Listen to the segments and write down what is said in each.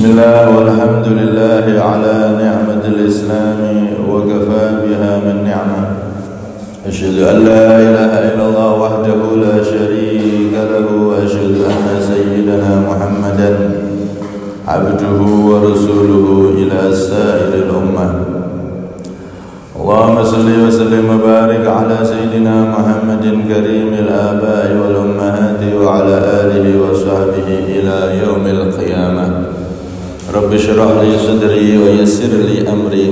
Bismillah walhamdulillah ala ni'matil islami wa kafa biha min ni'mah. Asyhadu an la ilaha illallah wahdahu la syarika lahu wa asyhadu anna sayyidana Muhammadan abduhu wa rasuluhu ila sa'iril ummah. Allahumma salli wa sallim wa barik ala sayyidina Muhammadin karimil aba'i wal ummahati wa ala alihi wa sahbihi ila yaumil qiyamah. Rabbi syrah li sadri wa yassir li amri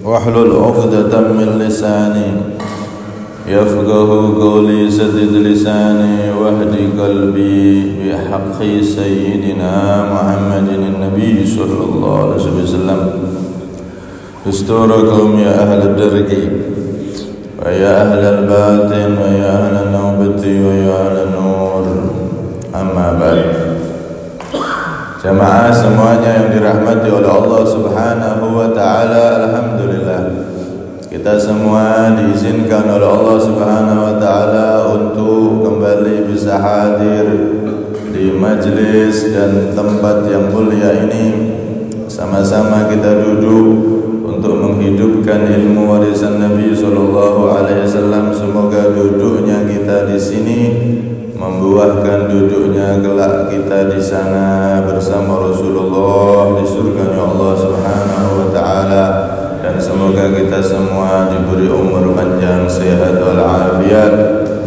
wahlul 'uqdatam min lisani yafqahu qawli, saddid lisani wahdi qalbi bi haqqi sayyidina Muhammadin nabi sallallahu alaihi wasallam. Dusturakum ya ahlal darqi wa ya ahlal batin wa ya ahlal nawbati wa ya ahlal nur, amma ba'd. Jamaah semuanya yang dirahmati oleh Allah Subhanahu wa ta'ala, alhamdulillah kita semua diizinkan oleh Allah Subhanahu wa ta'ala untuk kembali bisa hadir di majlis dan tempat yang mulia ini. Sama-sama kita duduk untuk menghidupkan ilmu warisan Nabi sallallahu alaihi wasallam. Semoga duduknya kita di sini membuahkan duduknya kelak kita di sana bersama Rasulullah di surganya Allah Subhanahu wa ta'ala. Dan semoga kita semua diberi umur panjang, sehat walafiat,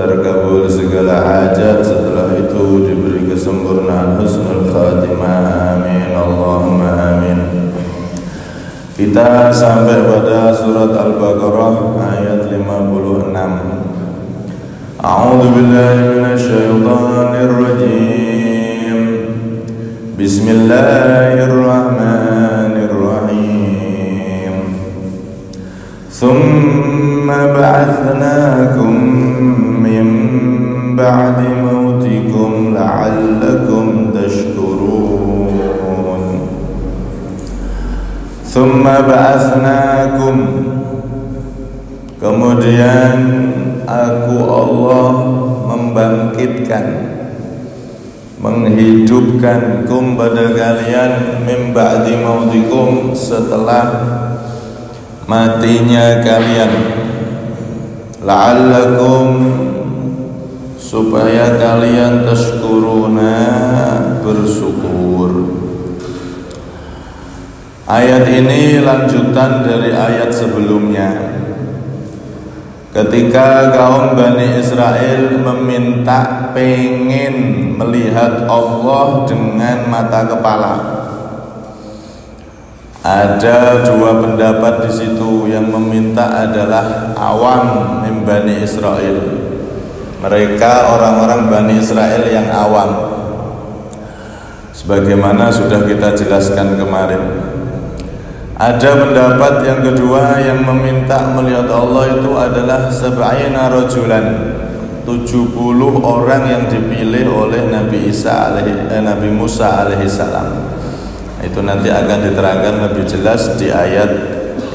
terkabul segala hajat, setelah itu diberi kesempurnaan husnul khatimah, amin Allahumma amin. Kita sampai pada surat Al-Baqarah ayat 56. A'udzu billahi minasyaitonir rajim. Bismillahirrahmanirrahim. Tsumma ba'atsnakum min ba'di mautikum la'allakum tashkurun. Tsumma ba'atsnakum, kemudian aku Allah membangkitkan, menghidupkan kum pada kalian min ba'di mautikum, setelah matinya kalian, la'allakum, supaya kalian tashkuruna, bersyukur. Ayat ini lanjutan dari ayat sebelumnya. Ketika kaum Bani Israel meminta pengen melihat Allah dengan mata kepala, ada dua pendapat di situ. Yang meminta adalah awam min Bani Israel, mereka orang-orang Bani Israel yang awam, sebagaimana sudah kita jelaskan kemarin. Ada pendapat yang kedua, yang meminta melihat Allah itu adalah sab'ina rajulan, 70 orang yang dipilih oleh Nabi Musa alaihi salam. Itu nanti akan diterangkan lebih jelas di ayat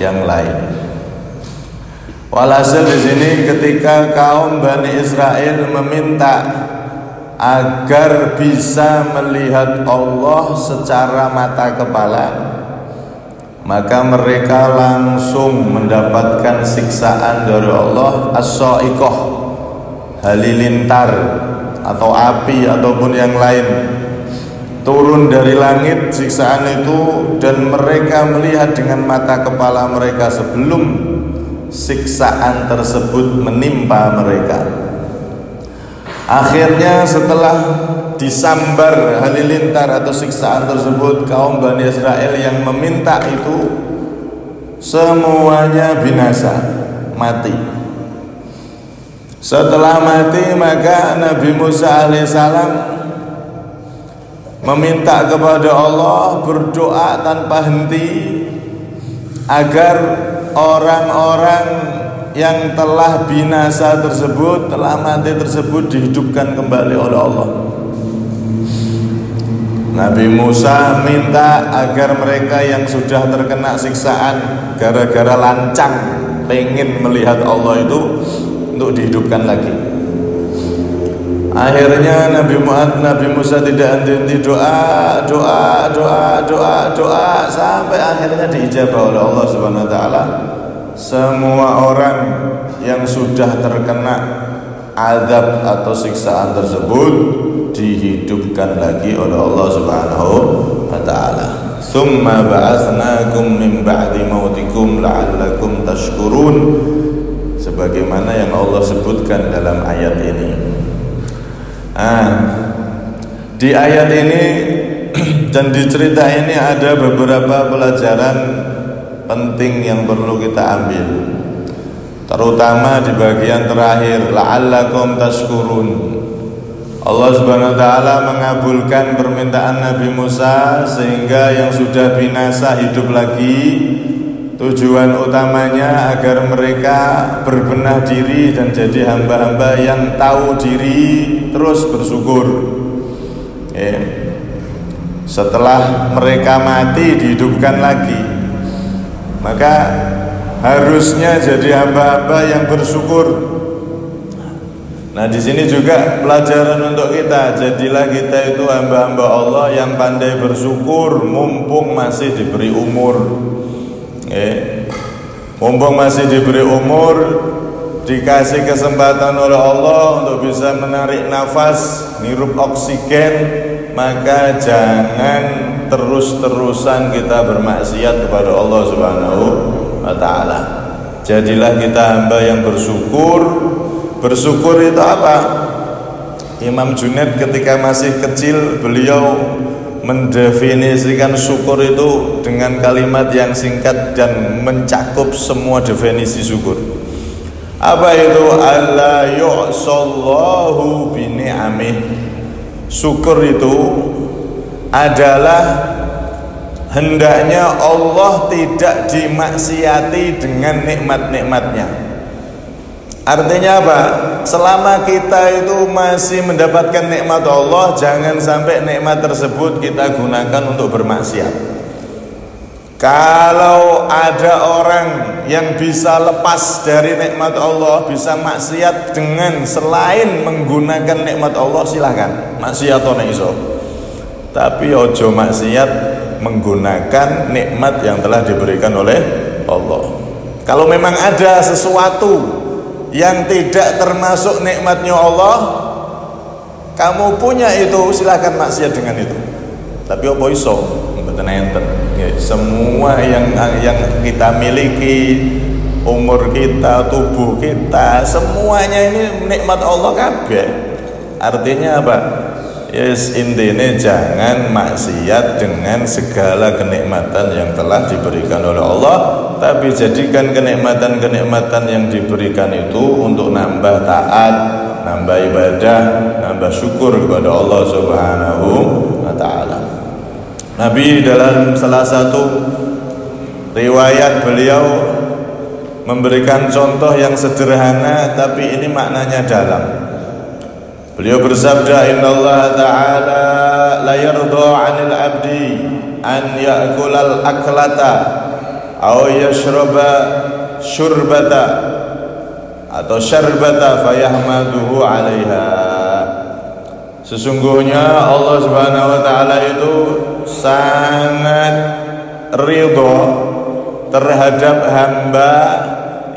yang lain. Walhasil di sini ketika kaum Bani Israel meminta agar bisa melihat Allah secara mata kepala, maka mereka langsung mendapatkan siksaan dari Allah, as-sa'iqah, halilintar atau api ataupun yang lain turun dari langit siksaan itu, dan mereka melihat dengan mata kepala mereka sebelum siksaan tersebut menimpa mereka. Akhirnya setelah disambar halilintar atau siksaan tersebut, kaum Bani Israel yang meminta itu semuanya binasa, mati. Setelah mati, maka Nabi Musa alaihissalam meminta kepada Allah, berdoa tanpa henti agar orang-orang yang telah binasa tersebut, telah mati tersebut dihidupkan kembali oleh Allah. Nabi Musa minta agar mereka yang sudah terkena siksaan gara-gara lancang pengen melihat Allah itu untuk dihidupkan lagi. Akhirnya Nabi Musa tidak henti doa sampai akhirnya diijabah oleh Allah Subhanahu wa taala. Semua orang yang sudah terkena azab atau siksaan tersebut dihidupkan lagi oleh Allah Subhanahu wa taala. Tsumma ba'atsnakum min ba'di mautikum la'allakum tashkurun, sebagaimana yang Allah sebutkan dalam ayat ini. Di ayat ini dan di cerita ini ada beberapa pelajaran penting yang perlu kita ambil, terutama di bagian terakhir, la'allakum tashkurun. Allah Subhanahu wa taala mengabulkan permintaan Nabi Musa sehingga yang sudah binasa hidup lagi. Tujuan utamanya agar mereka berbenah diri dan jadi hamba-hamba yang tahu diri, terus bersyukur. Setelah mereka mati dihidupkan lagi, maka harusnya jadi hamba-hamba yang bersyukur. Nah, di sini juga pelajaran untuk kita. Jadilah kita itu hamba-hamba Allah yang pandai bersyukur mumpung masih diberi umur. Mumpung masih diberi umur, dikasih kesempatan oleh Allah untuk bisa menarik nafas, ngirup oksigen, maka jangan terus-terusan kita bermaksiat kepada Allah Subhanahu wa taala. Jadilah kita hamba yang bersyukur. Bersyukur itu apa? Imam Junaid ketika masih kecil, beliau mendefinisikan syukur itu dengan kalimat yang singkat dan mencakup semua definisi syukur. Apa itu? Alla yu'sallahu bini'amih. Syukur itu adalah hendaknya Allah tidak dimaksiati dengan nikmat-nikmatnya. Artinya apa? Selama kita itu masih mendapatkan nikmat Allah, jangan sampai nikmat tersebut kita gunakan untuk bermaksiat. Kalau ada orang yang bisa lepas dari nikmat Allah, bisa maksiat dengan selain menggunakan nikmat Allah, silahkan maksiat atau iso. Tapi ojo maksiat menggunakan nikmat yang telah diberikan oleh Allah. Kalau memang ada sesuatu yang tidak termasuk nikmatnya Allah, kamu punya itu, silahkan maksiat dengan itu. Tapi apa iso? Mboten enten. Semua yang kita miliki, umur kita, tubuh kita, semuanya ini nikmat Allah kabeh. Artinya apa? Yes, intinya jangan maksiat dengan segala kenikmatan yang telah diberikan oleh Allah, tapi jadikan kenikmatan-kenikmatan yang diberikan itu untuk nambah taat, nambah ibadah, nambah syukur kepada Allah Subhanahu wa taala. Nabi dalam salah satu riwayat beliau memberikan contoh yang sederhana tapi ini maknanya dalam. Beliau bersabda, innallaha ta'ala la yardha 'anil 'abdi an ya'kulal aklata aw yashraba syurbata atau syarbata fayahmaduhu 'alaiha. Sesungguhnya Allah Subhanahu wa taala itu sangat ridha terhadap hamba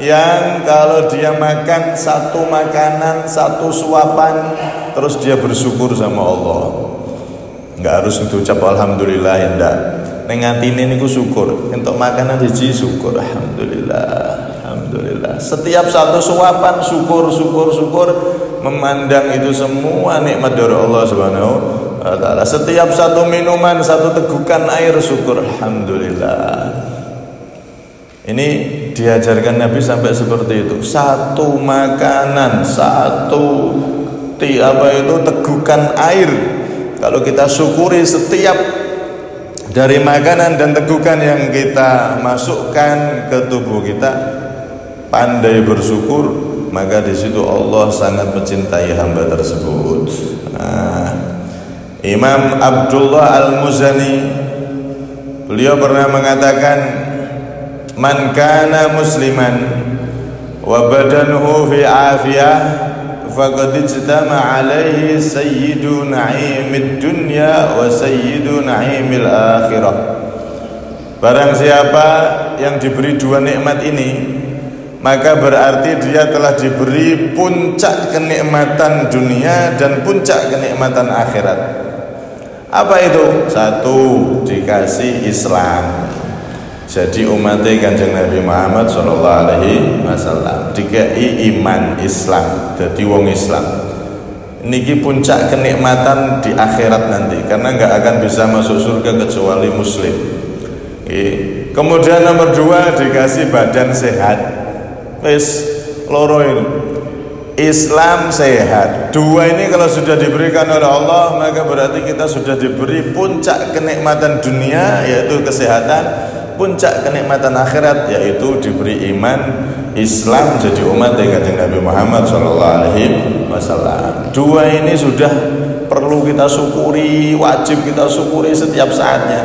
yang kalau dia makan satu makanan, satu suapan, terus dia bersyukur sama Allah. Nggak harus ucap alhamdulillah, ya ndak. Ning atine niku syukur. Entuk makanan siji syukur, alhamdulillah. Setiap satu suapan syukur, memandang itu semua nikmat dari Allah Subhanahu wa taala. Setiap satu minuman, satu tegukan air syukur, alhamdulillah. Ini diajarkan Nabi sampai seperti itu. Satu makanan, satu tegukan air, kalau kita syukuri setiap dari makanan dan tegukan yang kita masukkan ke tubuh kita, pandai bersyukur, maka di situ Allah sangat mencintai hamba tersebut. Imam Abdullah Al-Muzani, beliau pernah mengatakan, man kana musliman wa badanuhu fi afiyah faqad ijtama alaihi sayyidu na'imid dunya wa sayyidu na'imil akhirah. Barang siapa yang diberi dua nikmat ini, maka berarti dia telah diberi puncak kenikmatan dunia dan puncak kenikmatan akhirat. Apa itu? Satu, dikasih Islam. Jadi umatnya Kanjeng Nabi Muhammad SAW dikai iman Islam, jadi wong Islam. Niki puncak kenikmatan di akhirat nanti, karena nggak akan bisa masuk surga kecuali Muslim. Kemudian nomor dua, dikasih badan sehat. Wis loro ini, Islam sehat. Dua ini kalau sudah diberikan oleh Allah, maka berarti kita sudah diberi puncak kenikmatan dunia, yaitu kesehatan. Puncak kenikmatan akhirat yaitu diberi iman Islam, jadi umat Kanjeng Nabi Muhammad SAW. Dua ini sudah perlu kita syukuri, wajib kita syukuri setiap saatnya.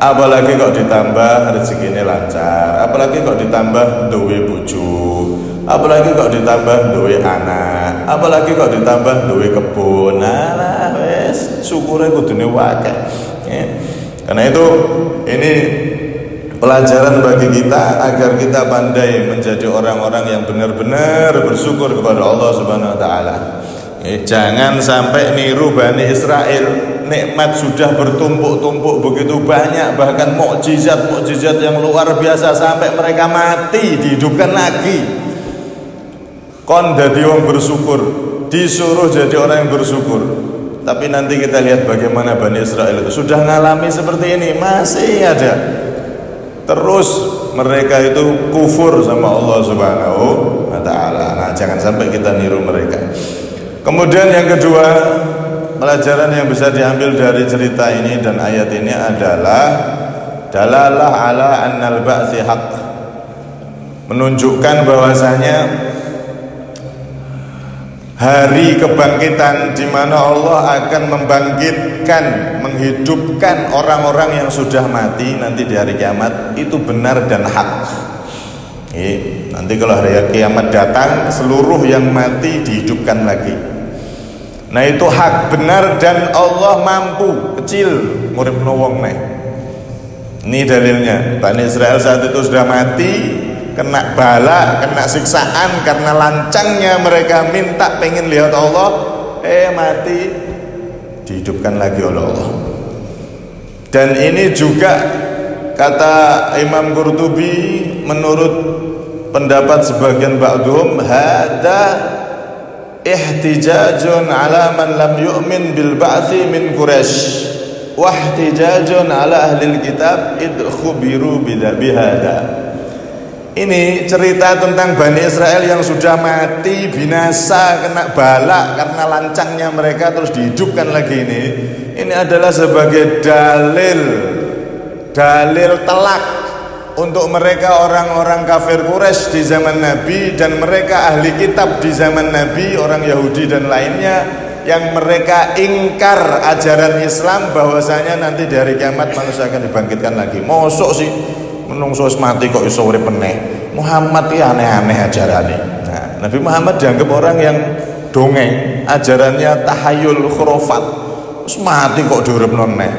Apalagi kok ditambah rezekinya lancar, apalagi kok ditambah duwe bojo, apalagi kok ditambah duwe anak, apalagi kok ditambah duwe kebun. Nah, wes syukure kudune akeh. Karena itu ini pelajaran bagi kita agar kita pandai menjadi orang-orang yang benar-benar bersyukur kepada Allah Subhanahu wa taala. Jangan sampai niru Bani Israel, nikmat sudah bertumpuk-tumpuk begitu banyak, bahkan mukjizat-mukjizat yang luar biasa sampai mereka mati dihidupkan lagi. Kon dadi wong bersyukur, disuruh jadi orang yang bersyukur. Tapi nanti kita lihat bagaimana Bani Israel itu sudah ngalami seperti ini, masih ada. Terus mereka itu kufur sama Allah Subhanahu wa taala. Nah, jangan sampai kita niru mereka. Kemudian yang kedua, pelajaran yang bisa diambil dari cerita ini dan ayat ini adalah dalalah ala annal ba'tsi haq. Menunjukkan bahwasanya hari kebangkitan di mana Allah akan membangkitkan, menghidupkan orang-orang yang sudah mati nanti di hari kiamat, itu benar dan hak. Nanti kalau hari kiamat datang, seluruh yang mati dihidupkan lagi. Nah, itu hak, benar, dan Allah mampu. Kecil muripno wong nek. Ini dalilnya. Bani Israel saat itu sudah mati, kena bala, kena siksaan karena lancangnya mereka minta pengen lihat Allah, mati dihidupkan lagi oleh Allah. Dan ini juga kata Imam Qurtubi menurut pendapat sebagian ba'dhum, hada ihtijajun ala man lam yu'min bil ba'thi min Quraisy wa ihtijajun ala ahli kitab id khubiru bihada. Ini cerita tentang Bani Israel yang sudah mati, binasa, kena bala karena lancangnya mereka terus dihidupkan lagi ini. Ini adalah sebagai dalil telak untuk mereka orang-orang kafir Quraisy di zaman Nabi dan mereka ahli kitab di zaman Nabi, orang Yahudi dan lainnya, yang mereka ingkar ajaran Islam bahwasanya nanti di hari kiamat manusia akan dibangkitkan lagi. Mosok sih menungso mati kok iso urip meneh. Muhammad iki aneh-aneh ajarane. Nah, Nabi Muhammad dianggap orang yang dongeng, ajarannya tahayul khurafat. Wis mati kok diuripno neh.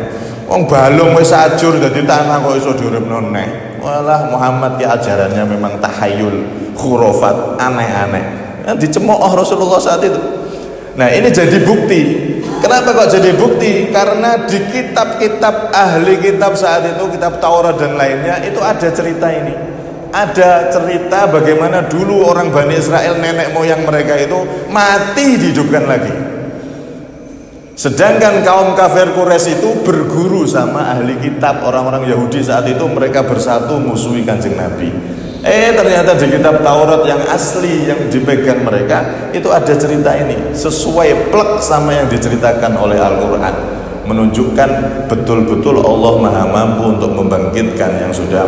Wong balung wis ajur dadi tanah kok iso diuripno neh. Walah, Muhammad ki ajarannya memang tahayul khurafat, aneh-aneh. Yang dicemooh Rasulullah saat itu. Nah, ini jadi bukti. Kenapa kok jadi bukti? Karena di kitab-kitab ahli kitab saat itu, kitab Taurat dan lainnya, itu ada cerita ini. Ada cerita bagaimana dulu orang Bani Israel, nenek moyang mereka itu mati dihidupkan lagi. Sedangkan kaum kafir Quraisy itu berguru sama ahli kitab, orang-orang Yahudi saat itu, mereka bersatu musuhi Kanjeng Nabi. Ternyata di kitab Taurat yang asli yang dipegang mereka itu ada cerita ini, sesuai plek sama yang diceritakan oleh Al-Quran, menunjukkan betul-betul Allah maha mampu untuk membangkitkan yang sudah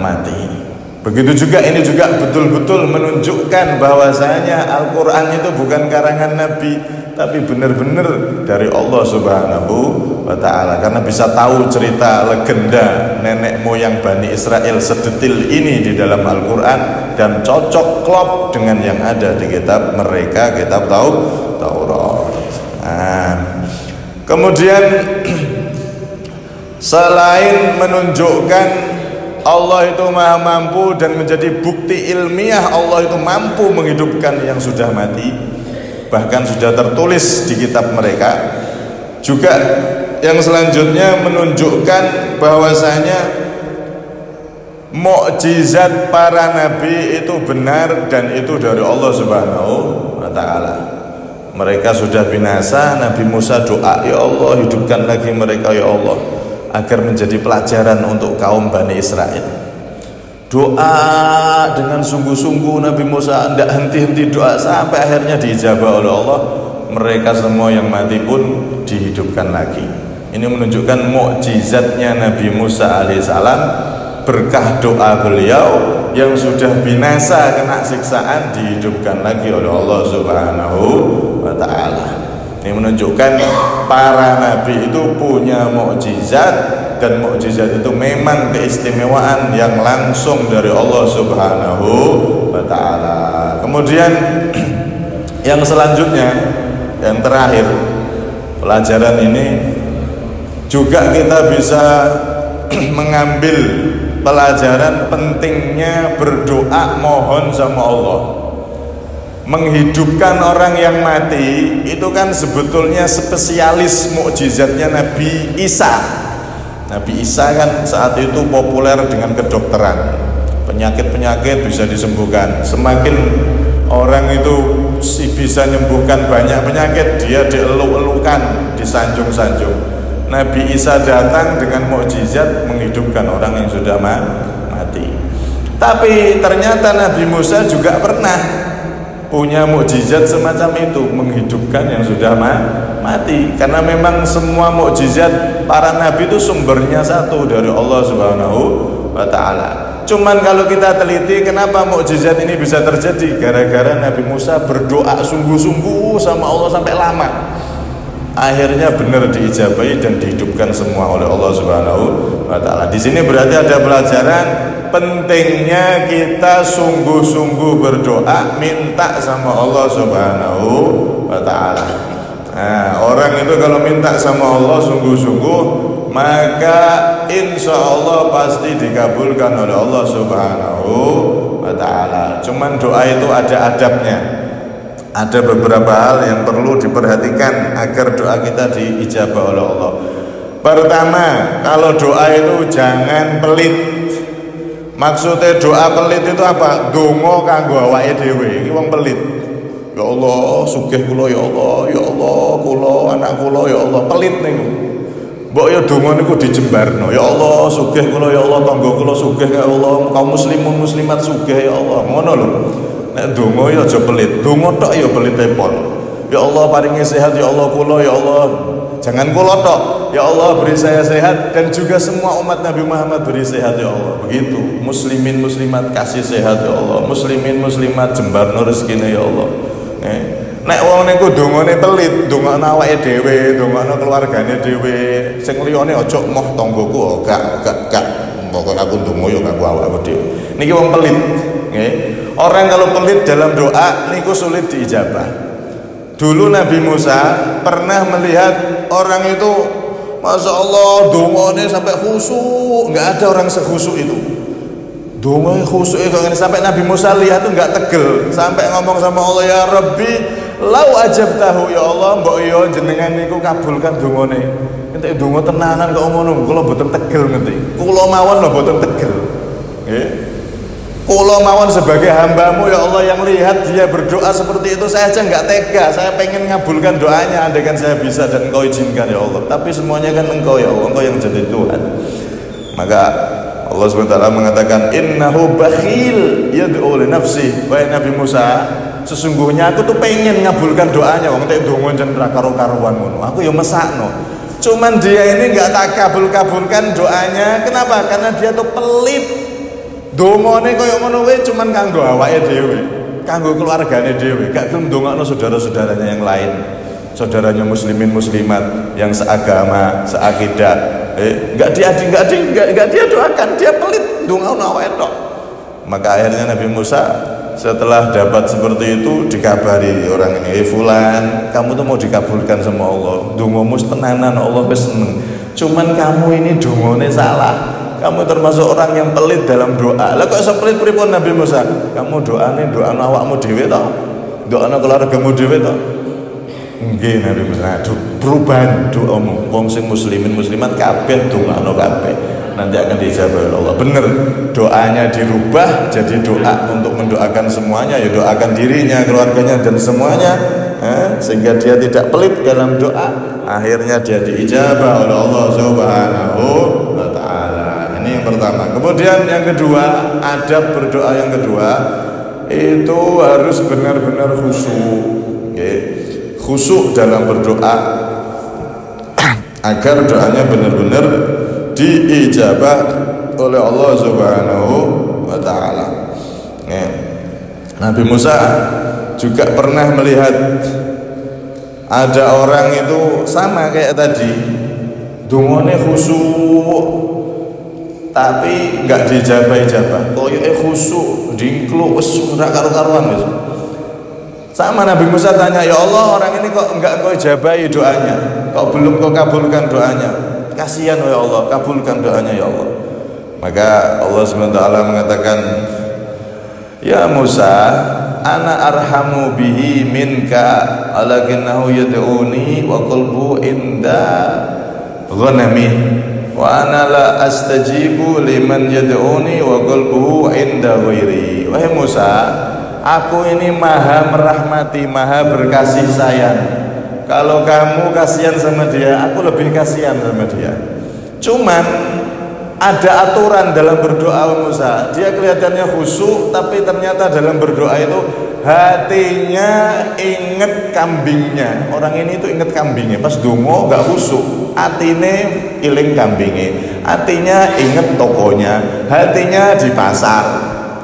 mati. Begitu juga ini juga betul-betul menunjukkan bahwasanya Al-Quran itu bukan karangan Nabi, tapi benar-benar dari Allah Subhanahu wa Ta'ala. Karena bisa tahu cerita legenda nenek moyang Bani Israel sedetil ini di dalam Al-Quran, dan cocok klop dengan yang ada di kitab mereka, kitab Taurat. Nah, kemudian selain menunjukkan Allah itu maha mampu dan menjadi bukti ilmiah Allah itu mampu menghidupkan yang sudah mati, bahkan sudah tertulis di kitab mereka, juga yang selanjutnya menunjukkan bahwasanya mukjizat para nabi itu benar dan itu dari Allah Subhanahu wa Ta'ala. Mereka sudah binasa, Nabi Musa doa, ya Allah hidupkan lagi mereka ya Allah, agar menjadi pelajaran untuk kaum Bani Israel. Doa dengan sungguh-sungguh Nabi Musa, tidak henti-henti doa sampai akhirnya diijabah oleh Allah. Mereka semua yang mati pun dihidupkan lagi. Ini menunjukkan mukjizatnya Nabi Musa alaihissalam, berkah doa beliau yang sudah binasa kena siksaan dihidupkan lagi oleh Allah Subhanahu wa Ta'ala. Ini menunjukkan para nabi itu punya mukjizat, dan mukjizat itu memang keistimewaan yang langsung dari Allah Subhanahu wa Ta'ala. Kemudian yang selanjutnya, yang terakhir, pelajaran ini juga kita bisa mengambil pelajaran pentingnya berdoa mohon sama Allah. Menghidupkan orang yang mati itu kan sebetulnya spesialis mukjizatnya Nabi Isa. Nabi Isa kan saat itu populer dengan kedokteran, penyakit-penyakit bisa disembuhkan. Semakin orang itu bisa menyembuhkan banyak penyakit, dia dieluk-elukan, disanjung-sanjung. Nabi Isa datang dengan mukjizat menghidupkan orang yang sudah mati. Tapi ternyata Nabi Musa juga pernah punya mukjizat semacam itu, menghidupkan yang sudah mati. Karena memang semua mukjizat para nabi itu sumbernya satu, dari Allah Subhanahu wa Ta'ala. Cuman kalau kita teliti kenapa mukjizat ini bisa terjadi, gara-gara Nabi Musa berdoa sungguh-sungguh sama Allah sampai lama. Akhirnya benar diijabahi dan dihidupkan semua oleh Allah Subhanahu wa Ta'ala. Di sini berarti ada pelajaran pentingnya kita sungguh-sungguh berdoa, minta sama Allah Subhanahu wa Ta'ala. Nah, orang itu kalau minta sama Allah sungguh-sungguh, maka insya Allah pasti dikabulkan oleh Allah Subhanahu wa Ta'ala. Cuman doa itu ada adabnya, ada beberapa hal yang perlu diperhatikan agar doa kita diijabah oleh Allah. Pertama, kalau doa itu jangan pelit. Maksudnya doa pelit itu apa? Donga kanggo awake dhewe. Iki wong pelit. Ya Allah, sugih kula ya Allah, ya Allah, kula anak kula ya Allah. Pelit niku. Mbok ya donga niku dijembarno. Ya Allah, sugih kula ya Allah, tangga kula sugih ya Allah, kaum muslimun muslimat sugih ya Allah. Ngono lho. Nek donga ya aja pelit. Donga tok ya pelite pol. Ya Allah paringi sehat ya Allah kula ya Allah. Jangan kula tok, ya Allah beri saya sehat dan juga semua umat Nabi Muhammad beri sehat ya Allah. Begitu, muslimin muslimat kasih sehat ya Allah, muslimin muslimat jembarno rezekine ya Allah. Nek wong niku dongane pelit, dongane awake dhewe, dongane keluargane dhewe, sing liyane aja moh tanggoku, gak. Pokoke aku ndonga ya kanggo awakku dhewe. Niki wong pelit, nggih. Orang kalau pelit dalam doa niku sulit diijabah. Dulu Nabi Musa pernah melihat orang itu, Masya Allah, dongane sampai khusyuk, nggak ada orang sekhusyuk itu. Dongane khusyuk itu sampai Nabi Musa lihat tuh nggak tegel, sampai ngomong sama Allah, ya Rabbi, lau ajabtahu ya Allah, mbok yo jenengan niku kabulkan dongane. Entek donga tenanan kok ngono, kula mboten tegel ngerti. Kula mawon lho mboten tegel. Nggih. Kula mawon sebagai hambamu ya Allah yang lihat dia berdoa seperti itu, saya aja nggak tega, saya pengen ngabulkan doanya, andaikan saya bisa dan Engkau izinkan ya Allah. Tapi semuanya kan Engkau ya Allah, Engkau yang jadi Tuhan. Maka Allah SWT mengatakan innahu bakhil yad'u li nafsi. Wahai Nabi Musa, sesungguhnya aku tuh pengen ngabulkan doanya, wong tek donga jen ra karo-karuan ngono. Aku ya mesakno. Cuman dia ini nggak tak kabulkan doanya. Kenapa? Karena dia tuh pelit. Dongane kaya ngono kuwi cuman kanggo awake dhewe, kanggo keluargane dhewe, gak gelem ndongakno saudara-saudaranya yang lain. Saudaranya muslimin muslimat yang seagama, seakidah, enggak dia doakan, dia pelit ndongakno awake tok. Maka akhirnya Nabi Musa setelah dapat seperti itu dikabari orang ini, fulan, kamu tuh mau dikabulkan sama Allah, dongamu tenanan, Allah wis seneng. Cuman kamu ini dongane salah. Kamu termasuk orang yang pelit dalam doa. Lah kok iso pelit pripun Nabi Musa? Kamu doane awakmu dhewe to? Doane keluargamu dhewe to? Nggih Nabi Musa. Perubahan doamu. Wong sing muslimin muslimat kabeh dongakno kabeh. Nanti akan dijawab oleh Allah. Bener, doanya dirubah jadi doa untuk mendoakan semuanya, ya doakan dirinya, keluarganya dan semuanya, sehingga dia tidak pelit dalam doa. Akhirnya dia diijabah oleh Allah Subhanahu wa taala. Ini yang pertama. Kemudian yang kedua, adab berdoa yang kedua itu harus benar-benar khusyuk. Khusyuk dalam berdoa agar doanya benar-benar diijabah oleh Allah Subhanahu wa taala. Nabi Musa juga pernah melihat ada orang itu sama kayak tadi, dungane khusyuk tapi enggak dijabah-jabah. Koyoke khusyuk dingkluk wis ora karo-karuan wis. Sama Nabi Musa tanya, "Ya Allah, orang ini kok enggak kau jabahi doanya? Kok belum kau kabulkan doanya? Kasihan ya Allah, kabulkan doanya ya Allah." Maka Allah SWT mengatakan, "Ya Musa, ana arhamu bihi minka, alakinnahu yad'uni wa qalbu inda ghanami wa ana la astajibu liman yad'uni wa qalbuhu inda ghairi." Wahai Musa, aku ini maha merahmati, maha berkasih sayang. Kalau kamu kasihan sama dia, aku lebih kasihan sama dia. Cuman ada aturan dalam berdoa Musa. Dia kelihatannya khusyuk, tapi ternyata dalam berdoa itu hatinya inget kambingnya. Orang ini itu inget kambingnya. Pas dongo gak khusyuk, hatine iling kambingnya. Hatinya inget tokonya, hatinya di pasar.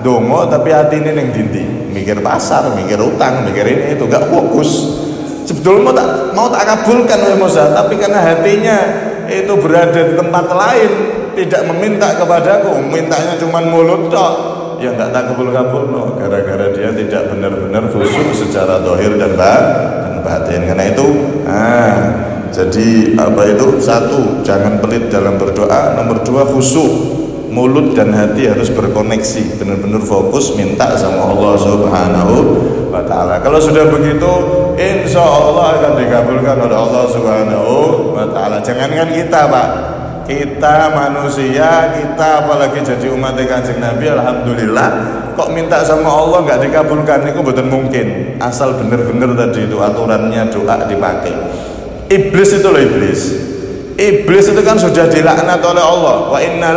Dongo tapi hatine ning dindi, mikir pasar, mikir utang, mikir ini itu, gak fokus. Sebetulnya mau tak kabulkan oleh Musa, tapi karena hatinya itu berada di tempat lain, tidak meminta kepadaku, mintanya cuma mulut tok, ya nggak tak kabul-kabul no, gara-gara dia tidak benar-benar khusyuk secara zahir dan batin. Karena itu, jadi apa itu? Satu, jangan pelit dalam berdoa. Nomor dua, khusyuk. Mulut dan hati harus berkoneksi, benar-benar fokus minta sama Allah Subhanahu wa taala. Kalau sudah begitu, insya Allah akan dikabulkan oleh Allah Subhanahu wa taala. Jangankan kita, Pak, kita manusia, kita apalagi jadi umat Kanjeng Nabi, alhamdulillah kok minta sama Allah nggak dikabulkan, itu betul mungkin. Asal benar-benar tadi itu aturannya doa dipakai. Iblis itu loh, Iblis itu kan sudah dilaknat oleh Allah. Wa inna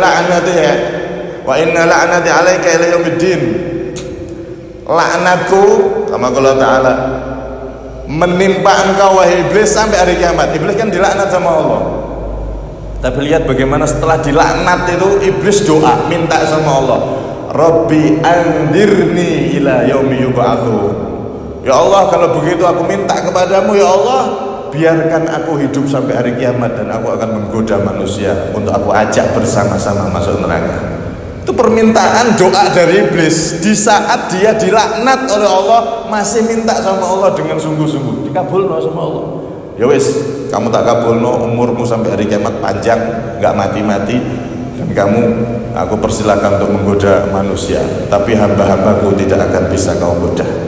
la'nati 'alaika ila yaumiddin. Laknatku, kama qala ta'ala, menimpa engkau wahai iblis sampai hari kiamat. Iblis kan dilaknat sama Allah. Tapi lihat bagaimana setelah dilaknat itu iblis doa, minta sama Allah, Rabbi andirni ila yaumi yub'atsun. Ya Allah, kalau begitu aku minta kepadamu ya Allah, biarkan aku hidup sampai hari kiamat dan aku akan menggoda manusia untuk aku ajak bersama-sama masuk neraka. Itu permintaan doa dari iblis di saat dia dilaknat oleh Allah, masih minta sama Allah dengan sungguh-sungguh, dikabulno sama Allah. Ya wis, kamu tak kabulno, umurmu sampai hari kiamat panjang, nggak mati-mati, dan kamu aku persilakan untuk menggoda manusia, tapi hamba-hambaku tidak akan bisa kau goda.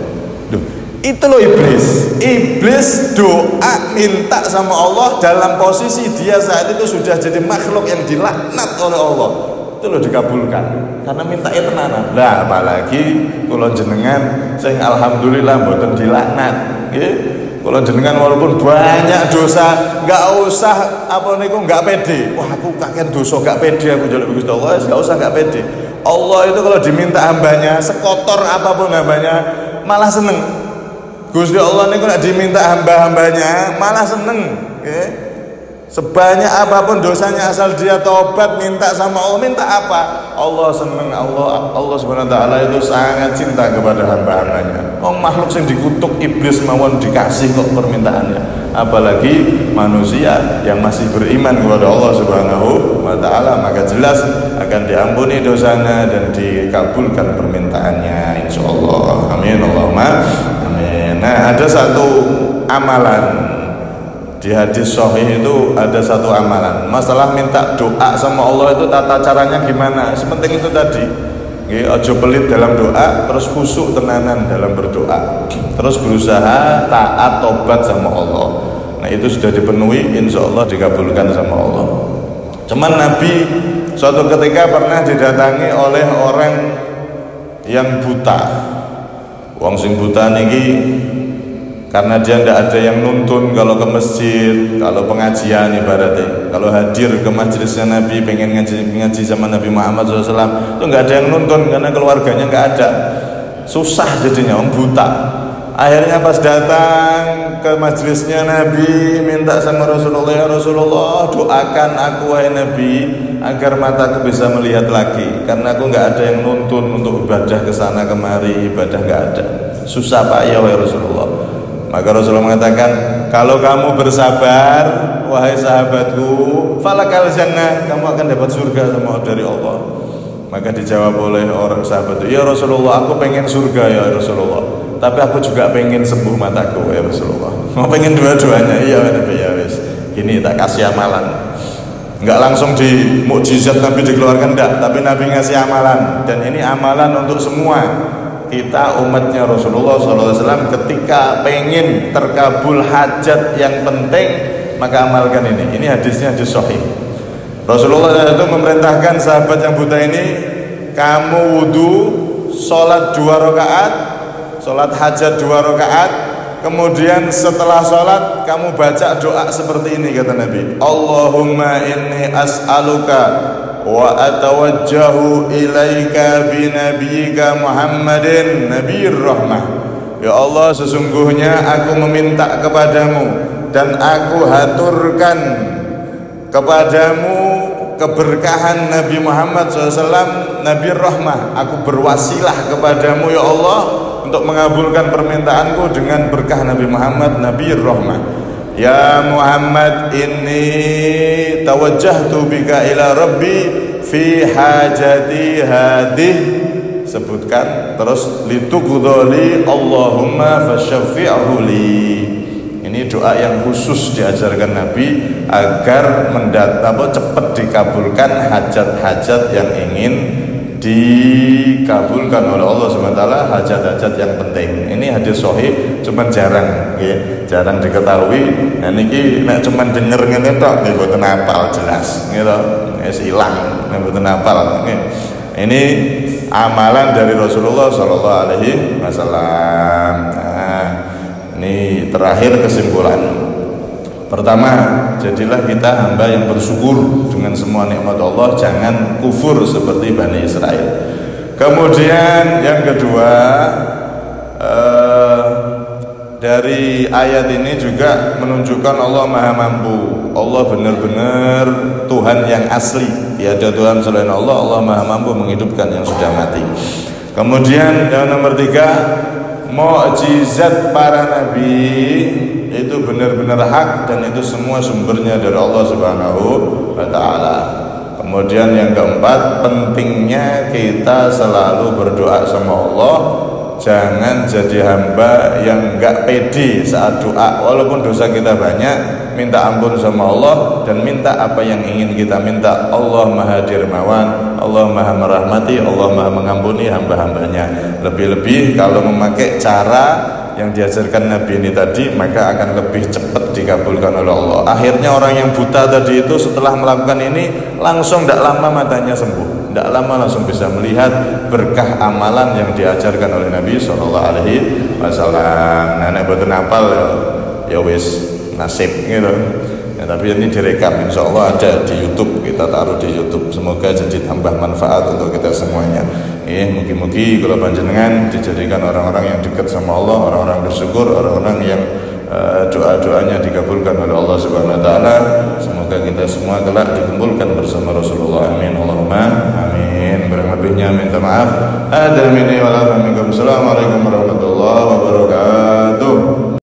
Itu loh iblis doa minta sama Allah dalam posisi dia saat itu sudah jadi makhluk yang dilaknat oleh Allah. Itu loh dikabulkan karena minta itu tenanan. Lah apalagi kula jenengan sing alhamdulillah mboten dilaknat nggih. Kula jenengan walaupun banyak dosa enggak usah apa niku enggak pede. Wah aku kakek dosa enggak pede, aku njaluk Gusti Allah enggak usah enggak pede. Allah itu kalau diminta hambanya sekotor apapun hambanya malah seneng. Gusti Allah ini kalau diminta hamba-hambanya malah seneng, okay? Sebanyak apapun dosanya, asal dia tobat, minta sama Allah. Minta apa? Allah seneng. Allah Subhanahu wa ta'ala itu sangat cinta kepada hamba-hambanya. Makhluk yang dikutuk iblis mawon dikasih kok permintaannya, apalagi manusia yang masih beriman kepada Allah Subhanahu wa ta'ala, maka jelas akan diampuni dosanya dan dikabulkan permintaannya, insyaallah. Amin Allahumma amin. Nah, ada satu amalan di hadis sahih itu, ada satu amalan masalah minta doa sama Allah itu tata caranya gimana. Sepenting itu tadi, ojo pelit dalam doa, terus khusyuk tenanan dalam berdoa, terus berusaha taat tobat sama Allah. Nah itu sudah dipenuhi, insya Allah dikabulkan sama Allah. Cuman Nabi suatu ketika pernah didatangi oleh orang yang buta. Wong sing buta niki karena dia tidak ada yang nuntun kalau ke masjid, kalau pengajian ibaratnya, kalau hadir ke majelisnya Nabi, pengen ngaji sama Nabi Muhammad SAW, itu nggak ada yang nuntun karena keluarganya nggak ada, susah jadinya, orang buta. Akhirnya pas datang ke majelisnya Nabi, minta sama Rasulullah, ya Rasulullah doakan aku wahai Nabi agar mataku bisa melihat lagi, karena aku nggak ada yang nuntun untuk ibadah ke sana kemari, ibadah nggak ada, susah pak ya wahai Rasulullah. Maka Rasulullah mengatakan, kalau kamu bersabar wahai sahabatku, falakal jannah, kamu akan dapat surga sama dari Allah. Maka dijawab oleh orang sahabat itu, ya Rasulullah aku pengen surga ya Rasulullah, tapi aku juga pengen sembuh mataku ya Rasulullah. Mau pengen dua-duanya. Iya Nabi, ya wis, gini tak kasih amalan. Enggak langsung di mukjizat Nabi dikeluarkan, enggak, tapi Nabi ngasih amalan, dan ini amalan untuk semua kita umatnya Rasulullah SAW. Ketika pengen terkabul hajat yang penting, maka amalkan ini. Ini hadisnya hadis sahih. Rasulullah itu memerintahkan sahabat yang buta ini, kamu wudu, sholat 2 rakaat, sholat hajat 2 rakaat, kemudian setelah sholat kamu baca doa seperti ini, kata Nabi, Allahumma inni as'aluka wa atawajjahu ilaika binabiyyika Muhammadin nabiyir rahmah. Ya Allah, sesungguhnya aku meminta kepadamu dan aku haturkan kepadamu keberkahan Nabi Muhammad SAW, Nabi Rahmah. Aku berwasilah kepadamu ya Allah untuk mengabulkan permintaanku dengan berkah Nabi Muhammad, Nabi Rahmah. Ya Muhammad, inni tawajjahtu bika ila Rabbi fi hajati hadih. Sebutkan terus, lituqdhali Allahumma fasyaffi'hu li. Ini doa yang khusus diajarkan Nabi agar cepat dikabulkan hajat-hajat yang ingin dikabulkan oleh Allah SWT, hajat-hajat yang penting. Ini hadis sahih, cuman jarang diketahui. Nah niki nek cuman denger ngene tok nggih mboten hafal jelas gitu. Wis ilang nek mboten hafal. Ini amalan dari Rasulullah SAW. Nah, ini terakhir kesimpulan. Pertama, jadilah kita hamba yang bersyukur dengan semua nikmat Allah, jangan kufur seperti Bani Israel. Kemudian yang kedua, dari ayat ini juga menunjukkan Allah Maha Mampu. Allah benar-benar Tuhan yang asli, tiada Tuhan selain Allah. Allah Maha Mampu menghidupkan yang sudah mati. Kemudian yang nomor 3, mukjizat para nabi itu benar-benar hak, dan itu semua sumbernya dari Allah Subhanahu wa ta'ala. Kemudian yang keempat, pentingnya kita selalu berdoa sama Allah. Jangan jadi hamba yang enggak pede saat doa, walaupun dosa kita banyak, minta ampun sama Allah dan minta apa yang ingin kita minta. Allah Maha Dermawan, Allah Maha merahmati, Allah Maha mengampuni hamba-hambanya. Lebih-lebih kalau memakai cara yang diajarkan Nabi ini tadi, maka akan lebih cepat dikabulkan oleh Allah. Akhirnya orang yang buta tadi itu setelah melakukan ini langsung tidak lama matanya sembuh, tidak lama langsung bisa melihat berkah amalan yang diajarkan oleh Nabi SAW. Nah, nek boten hafal ya wis nasib gitu. Ya, tapi ini direkam, insya Allah ada di YouTube, kita taruh di YouTube. Semoga jadi tambah manfaat untuk kita semuanya. Mugi-mugi kalau panjenengan dijadikan orang-orang yang dekat sama Allah, orang-orang bersyukur, orang-orang yang doa-doanya dikabulkan oleh Allah Subhanahu wa taala. Semoga kita semua kelak dikumpulkan bersama Rasulullah. Amin Allahumma amin. Kurang lebihnya minta maaf. Ada minni wa la minkum. Assalamualaikum warahmatullahi wabarakatuh.